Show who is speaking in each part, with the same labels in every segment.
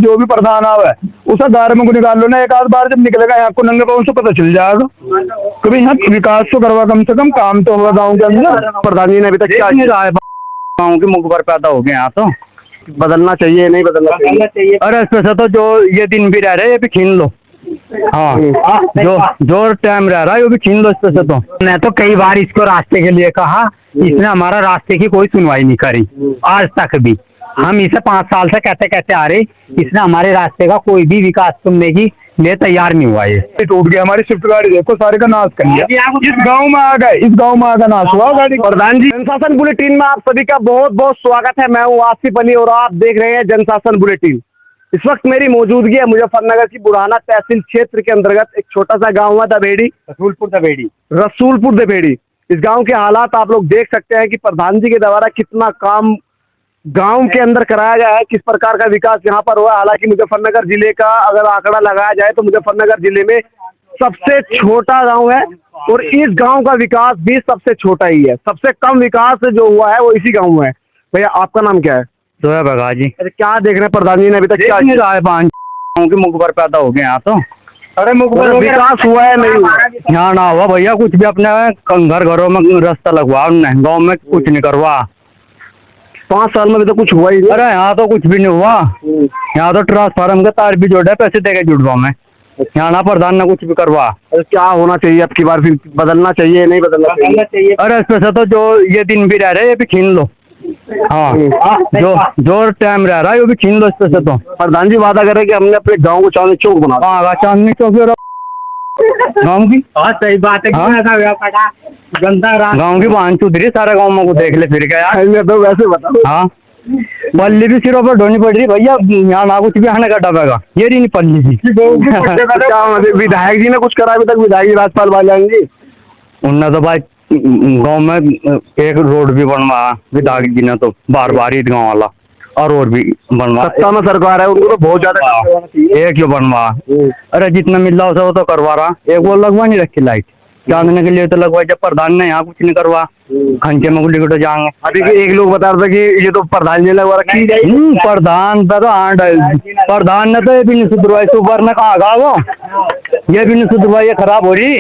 Speaker 1: जो भी प्रधान आवे उसे दायरे में को निकाल लो ना, एक आध बार जब निकलेगा यहाँ को नंगे पाँव से पता चल जाएगा। कभी यहाँ विकास तो करवा, कम से कम काम तो होगा गाँव के अंदर। प्रधान जी ने अभी तक क्या नहीं रहा है, गाँव के मुख पर पैदा हो गए यहाँ तो बदलना चाहिए, नहीं बदलना चाहिए। अरे इसमें तो जो ये दिन भी रह रहे हैं ये भी छीन लो। हाँ, जो टाइम रह रहा है वो भी छीन लो इससे। तो मैं तो कई बार इसको रास्ते के लिए कहा, इसने हमारा रास्ते की कोई सुनवाई नहीं करी आज तक भी। हम इसे 5 साल से कहते कहते आ रहे, इसने हमारे रास्ते का कोई भी विकास सुनने की लिए तैयार नहीं हुआ। ये टूट गया, हमारी स्विफ्ट गाड़ी देखो सारे का नाश कर दिया। इस गांव में आ गए, इस गांव में आकर नाश हुआ गाड़ी।
Speaker 2: प्रधान जी, जनशासन बुलेटिन में आप सभी का बहुत बहुत स्वागत है। मैं हूँ आसिफ अली और आप देख रहे हैं जनशासन बुलेटिन। इस वक्त मेरी मौजूदगी है मुजफ्फरनगर की बुढ़ाना तहसील क्षेत्र के अंतर्गत एक छोटा सा गांव है दबेड़ी, रसूलपुर दबेड़ी। इस गांव के हालात आप लोग देख सकते हैं कि प्रधान जी के द्वारा कितना काम गांव के अंदर कराया गया है, किस प्रकार का विकास यहाँ पर हुआ। हालांकि मुजफ्फरनगर जिले का अगर आंकड़ा लगाया जाए तो मुजफ्फरनगर जिले में सबसे छोटा गांव है और इस गांव का विकास भी सबसे छोटा ही है। सबसे कम विकास जो हुआ है वो इसी गांव में है। भैया आपका नाम क्या है?
Speaker 1: सोया बगा जी।
Speaker 2: अरे क्या देख रहे हैं प्रधान जी ने अभी तक क्या
Speaker 1: नहीं रहा है, गाँव के मुख पर पैदा हो गए यहाँ तो।
Speaker 2: अरे मुख पर विकास हुआ है नहीं हुआ?
Speaker 1: यहाँ ना हुआ भैया कुछ भी, अपने घरों में रास्ता लगवा, गाँव में कुछ नहीं करवा।
Speaker 2: 5 साल में भी तो कुछ हुआ ही नहीं।
Speaker 1: अरे यहाँ तो कुछ भी नहीं हुआ, यहाँ तो ट्रांसफार्मर का तार भी जोड़ा है, पैसे देके जुड़वा में। यहाँ ना प्रधान ने कुछ भी करवा।
Speaker 2: क्या होना चाहिए अब की बार, फिर बदलना चाहिए नहीं बदलना चाहिए?
Speaker 1: अरे इसमें से तो जो ये दिन भी रह रहे हैं ये भी छीन लो। हाँ, जो टाइम रह रहा है वो भी छीन लो इसमें से। तो
Speaker 2: प्रधान जी वादा कर रहे कि हमने अपने गाँव को चांदनी चौक बना।
Speaker 1: हाँ, चांदनी चौक गाँव की।
Speaker 2: हाँ सही बात है।
Speaker 1: गाँव की बहन चुधरी सारे गाँव में को देख ले फिर क्या यार।
Speaker 2: तो वैसे बताओ।
Speaker 1: हाँ, पल्ली भी सिरों पर ढोनी पड़ रही भैया, यहाँ ना कुछ भी आने का डबेगा, ये नहीं पल्ली भी।
Speaker 2: क्या विधायक जी ने कुछ करा अभी तक? विधायक जी राजपाल भाईजान जी
Speaker 1: उनने तो भाई गांव में एक रोड भी बनवा, विधायक जी ने तो बार बार ईद गाँव वाला और भी बनवा।
Speaker 2: सत्ता में सरकार है उनको तो बहुत ज्यादा
Speaker 1: एक जो बनवा। अरे जितना मिल रहा उसे वो तो करवा रहा। एक वो लगवा नहीं रखी लाइट चांदने के लिए तो लगवाई, जब प्रधान ने यहाँ कुछ नहीं करवा, खंचे में गुल्ली गुटे जाएंगे।
Speaker 2: अभी एक लोग बता रहे थे कि ये तो प्रधान जी ने लगवा रखी।
Speaker 1: प्रधान तो प्रधान ने तो ये भी नहीं सुधरवाई, सुपर ने कहा गा वो ये भी नहीं सुधरवाई, ये खराब हो रही।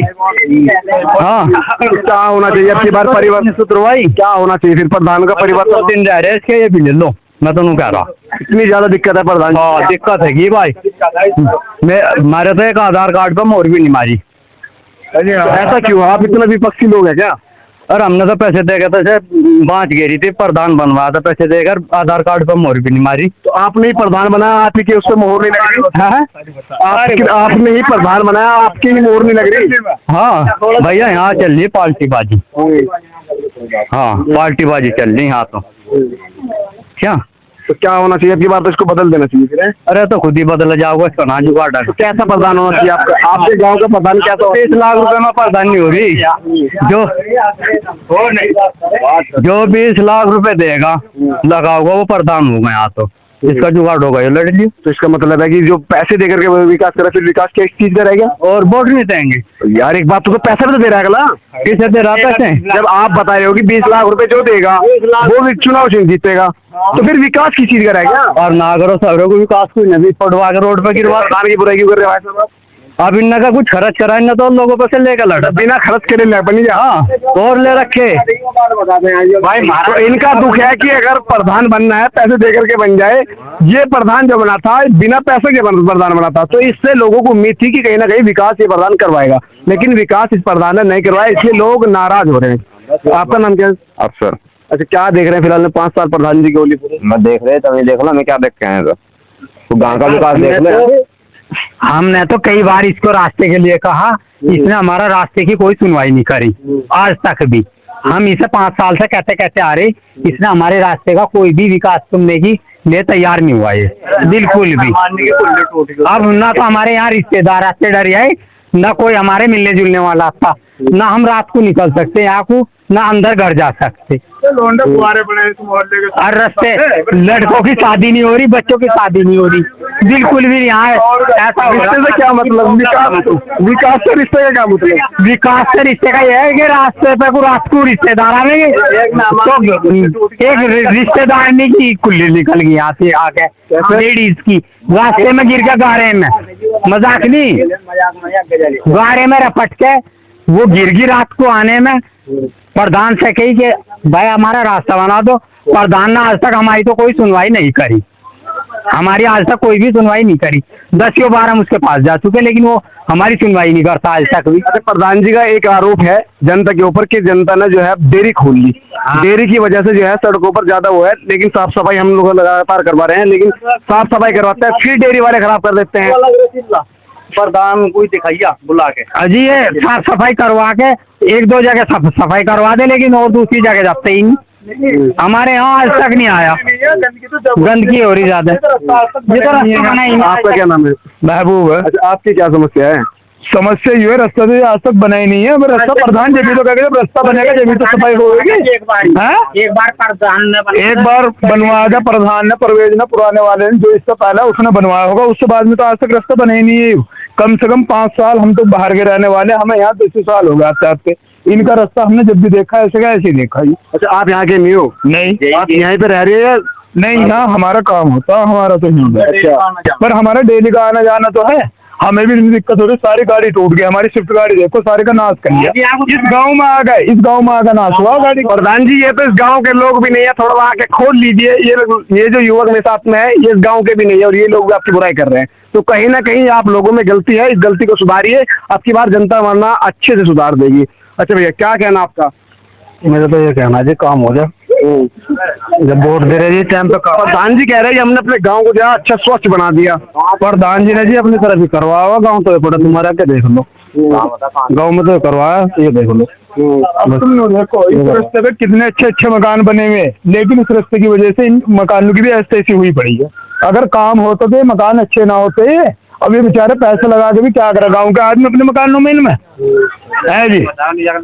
Speaker 1: हाँ,
Speaker 2: क्या होना चाहिए अब की बार परिवर्तन?
Speaker 1: सुधरवाई क्या
Speaker 2: होना चाहिए फिर प्रधान का परिवर्तन?
Speaker 1: दिन रह रहे इसके, ये भी ले लो। मैं तो कह रहा
Speaker 2: इतनी ज्यादा दिक्कत है प्रधान?
Speaker 1: हाँ दिक्कत है भाई। मैं मारे तो एक आधार कार्ड पर मोर भी नहीं मारी।
Speaker 2: ऐसा क्यों? आप इतना विपक्षी लोग हैं क्या?
Speaker 1: अरे हमने तो पैसे देकर तो बांच गेरी थी, प्रधान बनवाया था पैसे देकर, आधार कार्ड पर मोहर भी नहीं मारी।
Speaker 2: तो आपने ही प्रधान बनाया, आप ही के उस पर मोहर नहीं लग रही? आपने ही प्रधान बनाया, आपकी ही मोहर नहीं लग रही?
Speaker 1: हाँ भैया यहाँ चल रही पार्टी बाजी। हाँ पार्टी बाजी चल रही यहाँ तो। क्या
Speaker 2: तो क्या होना चाहिए अब की बार? तो इसको बदल देना चाहिए फिर।
Speaker 1: अरे तो खुद ही बदल जाओगे इसको ना जुगाड़।
Speaker 2: तो कैसा प्रधान होना चाहिए आपका? आपके गांव का प्रधान कैसा?
Speaker 1: 30 लाख रुपए में प्रधान नहीं हो रही। जो 20 लाख रुपए देगा लगाओगा वो प्रधान होगा यहाँ तो। इसका जुगाड़ होगा ये लड़ लियो।
Speaker 2: तो इसका मतलब है कि जो पैसे देकर के विकास करे, फिर विकास किस चीज का रहेगा?
Speaker 1: और वोट नहीं देंगे
Speaker 2: यार। एक बात तो पैसा भी तो दे रहा है अगला।
Speaker 1: किसे दे रहा पैसे?
Speaker 2: जब आप बता रहे हो कि 20 लाख रुपए जो देगा वो भी चुनाव जीतेगा, तो फिर विकास किस चीज का रहेगा?
Speaker 1: और ना करो सबरों को विकास कोई नहीं पड़वा के रोड पे गिरवा।
Speaker 2: प्रधान की बुराई क्यों कर रहे हो?
Speaker 1: अब इनका का कुछ खर्च करा ना तो लोगों पर से लेकर लड़ा,
Speaker 2: बिना खर्च करे बनी जा।
Speaker 1: हाँ और ले रखे
Speaker 2: भाई। तो इनका दुख है कि अगर प्रधान बनना है पैसे देकर के बन जाए। ये प्रधान जो बना था बिना पैसे के प्रधान बना था, तो इससे लोगों को उम्मीद थी कि कहीं ना कहीं विकास ये प्रधान करवाएगा, लेकिन विकास इस प्रधान ने नहीं करवाया, इसलिए लोग नाराज हो रहे हैं। आपका नाम क्या है?
Speaker 3: अफसर।
Speaker 2: अच्छा, क्या देख रहे हैं फिलहाल में 5 साल प्रधान जी की होली पूरी?
Speaker 3: मैं देख रहे तभी देख लो, मैं क्या देख के आए तो गाँव का विकास देख ले।
Speaker 1: हमने तो कई बार इसको रास्ते के लिए कहा, इसने हमारा रास्ते की कोई सुनवाई नहीं करी आज तक भी। हम इसे 5 साल से कहते कहते आ रहे, इसने हमारे रास्ते का कोई भी विकास सुनने की लिए तैयार नहीं हुआ ये बिल्कुल भी। अब ना तो हमारे यहाँ रिश्तेदार रास्ते डर आए, ना कोई हमारे मिलने जुलने वाला था, ना हम रात को निकल सकते यहाँ को,
Speaker 4: ना अंदर घर जा सकते।
Speaker 1: लोंडे कुआरे पड़े इस मोहल्ले के।
Speaker 4: और रास्ते लड़कों की शादी नहीं हो रही, बच्चों की शादी नहीं हो रही, बिल्कुल भी यहाँ ऐसा हो
Speaker 1: रिश्ते
Speaker 4: रहा।
Speaker 1: से क्या मतलब? विकास से रिश्ते का क्या मतलब?
Speaker 4: विकास से रिश्ते का यह है कि रास्ते पे को रात को रिश्तेदार आवेंगे, तो एक रिश्तेदार नहीं की कुल्ली निकल गई यहाँ से आके लेडीज की, रास्ते में गिर के गारे में, मजाक नहीं, गारे में रपट के वो गिर गई रात को आने में। प्रधान से कही कि भाई हमारा रास्ता बना दो, प्रधान ने आज तक हमारी तो कोई सुनवाई नहीं करी, हमारी आज तक कोई भी सुनवाई नहीं करी। 10 बार हम उसके पास जा चुके, लेकिन वो हमारी सुनवाई नहीं करता आज तक भी।
Speaker 2: अच्छा, प्रधान जी का एक आरोप है जनता के ऊपर कि जनता ने जो है डेयरी खोल ली, डेयरी की वजह से जो है सड़कों पर ज्यादा वो है, लेकिन साफ सफाई हम लोग लगातार करवा रहे हैं, लेकिन साफ सफाई करवाते हैं फिर डेयरी वाले खराब कर देते हैं।
Speaker 1: प्रधान कोई दिखाइया बुला के
Speaker 4: अजी ये साफ सफाई करवा के 1-2 जगह सफाई करवा दे, लेकिन और दूसरी जगह जाते ही नहीं। हमारे यहाँ आज तक नहीं आया, गंदगी हो रही ज्यादा। ये तो रास्ता बना ही नहीं।
Speaker 2: आपका क्या नाम है?
Speaker 1: महबूब है।
Speaker 2: अच्छा, आपकी क्या समस्या है?
Speaker 1: समस्या ये है, रास्ता तो आज तक बना ही नहीं है। अगर रास्ता प्रधान जब भी तो कहेगा, जब रास्ता बनेगा जब भी तो सफाई होगी।
Speaker 4: एक बार प्रधान ने
Speaker 1: एक बार बनवाया था प्रधान ने, परवेज ने, पुराने वाले ने, जो इससे पहले उसने बनवाया होगा, उससे बाद में तो आज तक रास्ता बना ही नहीं है। कम से कम 5 साल हम तो बाहर के रहने वाले, हमें यहाँ 200 साल हो गए आते आते। इनका रास्ता हमने जब भी देखा ऐसे का ऐसे ही देखा ही।
Speaker 2: अच्छा, आप यहाँ के नहीं हो?
Speaker 1: नहीं,
Speaker 2: आप यहीं पे रह रहे हैं?
Speaker 1: नहीं, यहाँ हमारा काम होता, हमारा तो नहीं होता।
Speaker 2: अच्छा,
Speaker 1: पर हमारा डेली का आना जाना तो है, हमें भी दिक्कत हो रही। सारी गाड़ी टूट गई, हमारी स्विफ्ट गाड़ी देखो, सारे का नाश कर लिया। इस गांव में आ गए, इस गांव में आकर नाश हुआ गाड़ी।
Speaker 2: प्रधान जी ये तो इस गांव के लोग भी नहीं है, थोड़ा आके खोल लीजिए। ये जो युवक मेरे साथ में है ये इस गांव के भी नहीं है, और ये लोग भी आपकी बुराई कर रहे हैं। तो कहीं ना कहीं आप लोगों में गलती है, इस गलती को सुधारिए, आपकी बार जनता वरना अच्छे से सुधार देगी। अच्छा भैया, क्या कहना आपका?
Speaker 1: मेरा तो ये कहना है काम हो जाए, जब वोट दे रहे जी टाइम पे।
Speaker 2: प्रधान जी कह रहे हैं कि हमने अपने गांव को जो है अच्छा स्वच्छ बना दिया।
Speaker 1: प्रधान जी ने जी अपनी तरफ ही करवाया हुआ, गाँव तो पड़ा तुम्हारा क्या देख लो, गाँव में तो करवाया, ये देख लो। अब तुम लोग देखो इस रास्ते पे कितने अच्छे अच्छे मकान बने हुए हैं, लेकिन इस रास्ते की वजह से इन मकानों की भी ऐसी हुई पड़ी है। अगर काम होता तो ये मकान अच्छे ना होते। अब ये बेचारे पैसे लगा के भी क्या करे, गाँव के आदमी अपने मकानों में इनमें है जी।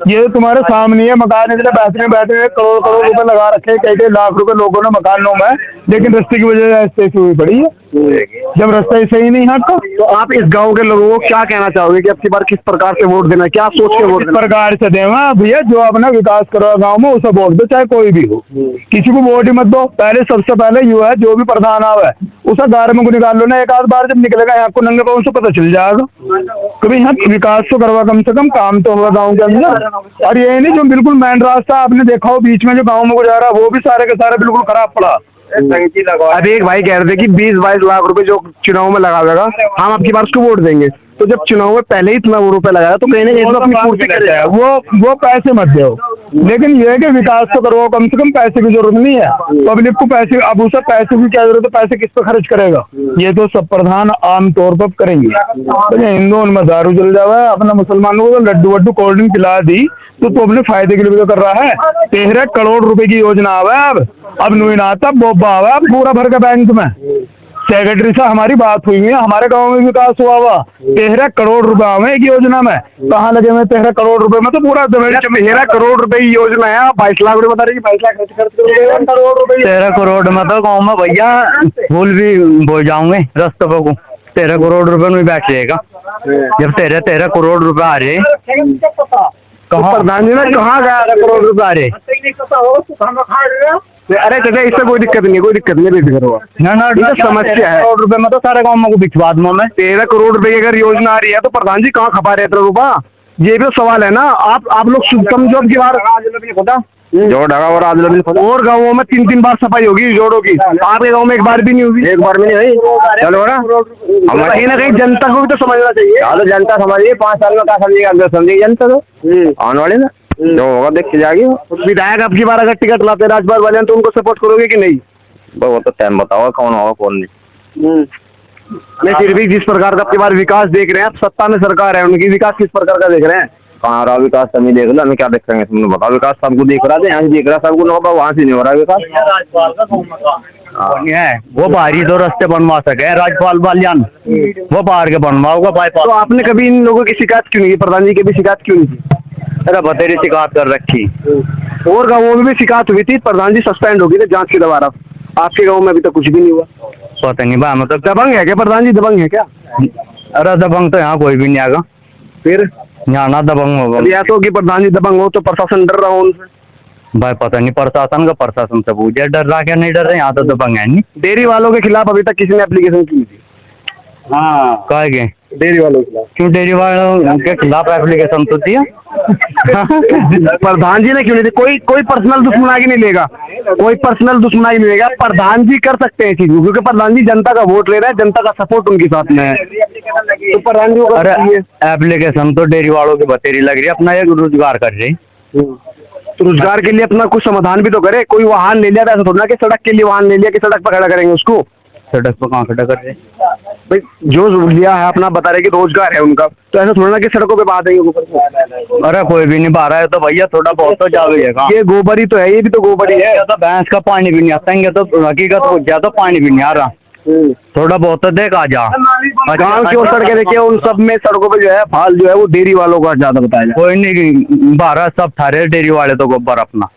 Speaker 1: ये तुम्हारे सामने है मकान, इतने बेहतरीन बेहतरीन करोड़ करोड़ रुपए लगा रखे, कई लाख रुपए लोगों ने मकानों में, लेकिन रास्ते की वजह से ऐसी हुई पड़ी है। जब रास्ता ही सही नहीं है आपका,
Speaker 2: तो आप इस गांव के लोगों को क्या कहना चाहोगे कि आपकी बार किस प्रकार से वोट देना, क्या सोच के वोट
Speaker 1: इस
Speaker 2: देना?
Speaker 1: प्रकार से देवा भैया, जो अपना विकास करो गांव में उसे वोट दो, चाहे कोई भी हो, किसी को वोट ही मत दो। पहले सबसे पहले यू है, जो भी प्रधान आवे उसे गार में को निकाल लो ना, एक आध बार जब निकलेगा यहाँ को नंगे पाँव से पता चल जाएगा कभी यहाँ विकास तो करवा, कम से कम काम तो होगा गाँव के अंदर। और ये नहीं जो बिल्कुल मेन रास्ता आपने देखा हो बीच में जो गाँव में गुजारा, वो भी सारे के सारे बिल्कुल खराब पड़ा।
Speaker 2: अभी एक भाई कह रहे थे कि 20-22 लाख रुपए जो चुनाव में लगा देगा, हम आपकी बार उसको वोट देंगे। तो जब चुनाव में पहले ही इतना रुपए लगाया तो कहीं ना कहीं तो अपनी पूर्ति कर जाए।
Speaker 1: वो पैसे मत दो, लेकिन ये है कि विकास तो करो, कम से कम पैसे की जरूरत नहीं है पब्लिक को। पैसे अब उसे पैसे की क्या जरूरत है, पैसे किस पे खर्च करेगा? ये तो सब प्रधान आम तौर पर करेंगे। तो हिंदू उनमें दारू चल जावा, अपना मुसलमानों को लड्डू वड्डू कोल्ड ड्रिंक पिला दी तो अपने फायदे के लिए कर रहा है। 13 करोड़ रुपए की योजना आवा अब नुइन आता बोबा आवा पूरा भर के बैंक में। सेक्रेटरी से हमारी बात हुई है, हमारे गांव में विकास हुआ हुआ 13 करोड़ रुपए में एक योजना में। कहाँ लगे हुए 13 करोड़ रुपए में? तो पूरा
Speaker 2: 13 करोड़ रुपए की योजना है, 22 लाख रुपए बता रहे 22 लाख खर्च कर
Speaker 1: 13 करोड़ रुपए।
Speaker 4: 13 करोड़ में तो गाँव में भैया फूल भी बोल जाऊंगे रास्ते को। 13 करोड़ रुपए में बैठ जाएगा जब 13 करोड़ रुपए आ रहे।
Speaker 2: कहाँ प्रधान जी ने कहाँ गया 13 करोड़ रुपए आ रहे? अरे चाचा इससे कोई दिक्कत नहीं, कोई दिक्कत नहीं, बेफिक्र हुआ
Speaker 4: ना
Speaker 2: समस्या है।
Speaker 4: करोड़ रुपए में तो सारे गाँव में को बिछवा दूंगा मैं।
Speaker 2: 13 करोड़ रुपए की अगर योजना आ रही है तो प्रधान जी कहाँ खपा रहे 13 रुपया? ये भी तो सवाल है ना। आप लोग कमजोर की बार
Speaker 3: जो ढका और आज
Speaker 2: और गाँवों में 3-3 बार सफाई होगी जोड़ों की, आपके गाँव में एक बार भी नहीं होगी।
Speaker 3: एक बार में नहीं हुई। चलो ना,
Speaker 2: हम कहीं ना कहीं जनता को भी तो समझना चाहिए।
Speaker 3: चलो जनता समझिए, 5 साल में क्या समझिएगा, समझिएगी जनता तो आने वाले ना, जो होगा देख के जाएगी।
Speaker 2: विधायक अब की बार अगर टिकट लाते राजभर वाले तो उनको सपोर्ट करोगे कि नहीं?
Speaker 3: वो तो टाइम बताओ कौन होगा कौन नहीं।
Speaker 2: नहीं फिर भी जिस प्रकार का आपकी बार विकास देख रहे हैं, आप सत्ता में सरकार है, उनकी विकास किस प्रकार का देख रहे हैं?
Speaker 3: कहाँ रहा विकास? तुम ही देख लो, हमें क्या देखेंगे? तुमने बताओ, विकास सबको देख रहा था, यहाँ से देख रहा सबको, नहीं होगा वहाँ से नहीं हो रहा विकास।
Speaker 4: वो बाहरी तो रास्ते बनवा सके राज्यपाल वाल्यान, वो बाहर के बनवाओगा बाईपास।
Speaker 2: तो आपने कभी इन लोगों की शिकायत क्यों नहीं की? प्रधान जी की भी शिकायत क्यों नहीं की?
Speaker 3: अरे बतेरी शिकायत कर रखी।
Speaker 2: और गाँवों में भी शिकायत हुई थी, प्रधान जी सस्पेंड हो गई थी जांच के दोबारा। आपके गाँव में अभी तक कुछ भी नहीं हुआ।
Speaker 3: पता नहीं बा, मतलब
Speaker 2: दबंग है क्या प्रधान जी, दबंग है क्या?
Speaker 3: अरे दबंग तो यहाँ कोई भी नहीं आएगा,
Speaker 2: फिर
Speaker 3: यहाँ ना दबंग होगा
Speaker 2: अभी ऐसा हो कि प्रधान जी दबंग हो तो प्रशासन डर रहा हो उनसे।
Speaker 3: भाई। पता नहीं प्रशासन का, प्रशासन से पूछे डर रहा क्या नहीं डर रहे, यहाँ तो दबंग है नहीं।
Speaker 2: डेयरी वालों के खिलाफ अभी तक किसी ने एप्लीकेशन की थी?
Speaker 3: हाँ कहे गए
Speaker 2: डेयरी वालों के खिलाफ
Speaker 3: क्यों, डेयरी वालों के खिलाफ एप्लीकेशन तो दिया।
Speaker 2: प्रधान जी ने क्यों नहीं दी? कोई पर्सनल दुश्मनाई नहीं लेगा, कोई पर्सनल दुश्मनाई नहीं लेगा। प्रधान जी कर सकते हैं चीज, क्योंकि प्रधान जी जनता का वोट ले रहे हैं, जनता का सपोर्ट उनके साथ में है, तो प्रधान जी को कर
Speaker 3: अरे
Speaker 2: सकती है।
Speaker 3: एप्लीकेशन तो डेयरी वालों की बतेरी लग रही है, अपना एक रोजगार कर रही।
Speaker 2: तो रोजगार के लिए अपना कुछ समाधान भी तो करे। कोई वाहन ले लिया था, ऐसा थोड़ा ना कि सड़क के लिए वाहन ले लिया कि सड़क पर खड़ा करेंगे उसको।
Speaker 3: सड़क पर कहाँ खड़ा कर रहे?
Speaker 2: भाई जो लिया है अपना बता रहे कि रोजगार है उनका, तो ऐसा थोड़ा ना कि सड़कों पे बहा देंगे ऊपर।
Speaker 3: अरे कोई भी नहीं पा रहा है तो भैया थोड़ा बहुत तो जावेगा।
Speaker 2: ये गोबर ही तो है, ये भी तो गोबर ही है।
Speaker 3: तो भैंस का पानी भी नहीं आता है, तो हकीकत हो गया तो पानी भी नहीं आ रहा, थोड़ा बहुत तो देख आ जा।
Speaker 2: गाँव की ओर सड़कें देखिए, उन सब में सड़कों पे जो है फाल जो है वो डेयरी वालों का ज्यादा बताया जाए।
Speaker 3: कोई नहीं बारह सब थारे डेयरी वाले तो गोबर अपना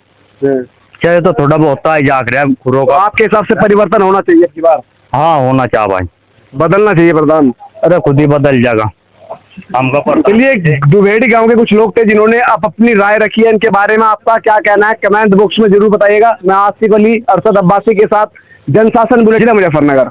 Speaker 3: चाहे तो थोड़ा बहुत तो जाग रहा है खुरों
Speaker 2: तो
Speaker 3: का।
Speaker 2: आपके हिसाब से परिवर्तन होना चाहिए अब की बार,
Speaker 3: हाँ होना चाह भाई,
Speaker 2: बदलना चाहिए प्रधान।
Speaker 3: अरे खुद ही बदल जाएगा हमका पर।
Speaker 2: चलिए, दुभेड़ी गांव के कुछ लोग थे जिन्होंने अब अपनी राय रखी है, इनके बारे में आपका क्या कहना है कमेंट बॉक्स में जरूर बताइएगा। मैं आसिफ अली अरशद अब्बासी के साथ जनशासन बुलेटिन मुजफ्फरनगर।